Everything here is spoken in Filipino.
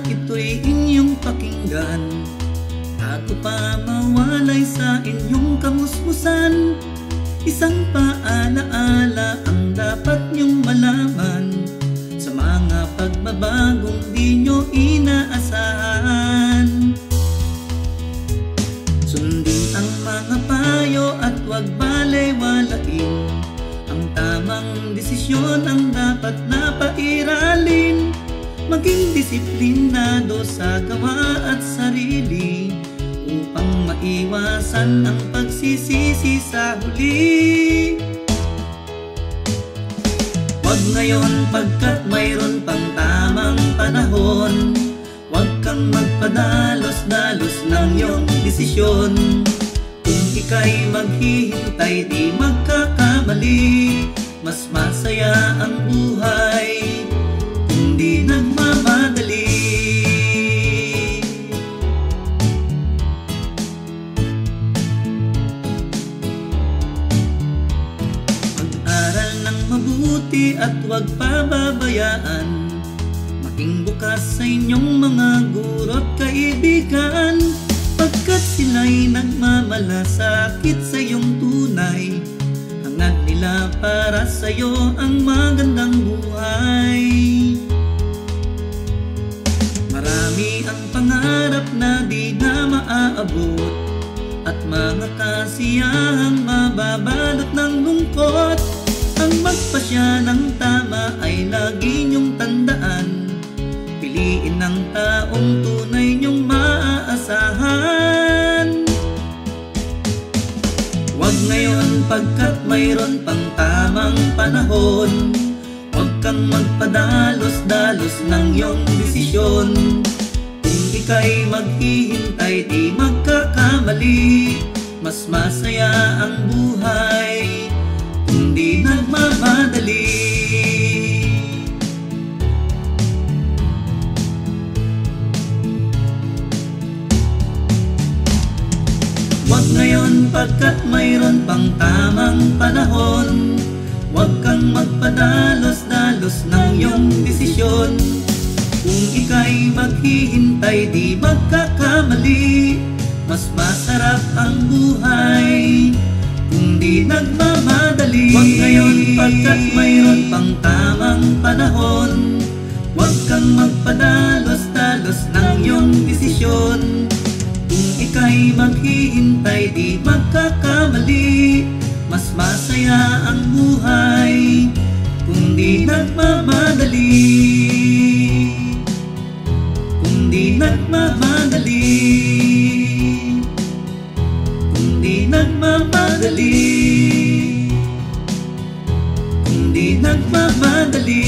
ito'y inyong pakinggan. Bago pa mawalay sa inyong kamusmusan, isang paalaala ang dapat niyong malaman sa mga pagbabagong di nyo inaasahan. Sundin ang mga payo at huwag balewalain. Ang tamang desisyon ang dapat na pairalin. Maging disiplinado sa gawa at sarili upang maiwasan ang pagsisisi sa huli. Huwag ngayon pagkat mayroon pang tamang panahon. Huwag kang magpadalos-dalos ng iyong desisyon. Kung ika'y maghihintay di magkakamali. Mas masaya ang buhay kung di nagmamadali. Mag-aral ng mabuti at huwag pababayaan. Maging bukas sa inyong mga guro't kaibigan, pagkat sila'y nagmamalasakit sa iyong tunay. Hangad nila para sa'yo ang magandang buhay. Marami ang pangarap na di na maaabot, at mga kasiyahang mababalot ng lungkot. Ang magpasya ng tama ay lagi niyong tandaan. Piliin ang taong tunay niyong maaasahan. Huwag ngayon pagkat mayroon pang tamang panahon. Huwag kang magpadalos-dalos ng iyong desisyon. Kung ika'y maghihintay di magkakamali. Mas masaya ang buhay kung di nagmamadali. Huwag ngayon pagkat mayroon pang tamang panahon. Huwag kang magpadalos-dalos ng iyong desisyon. Kung ika'y maghihintay di magkakamali. Mas masarap ang buhay kung di nagmamadali. Huwag ngayon pagkat mayroon pang tamang panahon. Huwag kang magpadalos-dalos ng iyong desisyon. Kung ika'y maghihintay di magkakamali. Mas masaya ang buhay kung di nagmamadali. Kung di nagmamadali. Kung di nagmamadali. Kung di nagmamadali.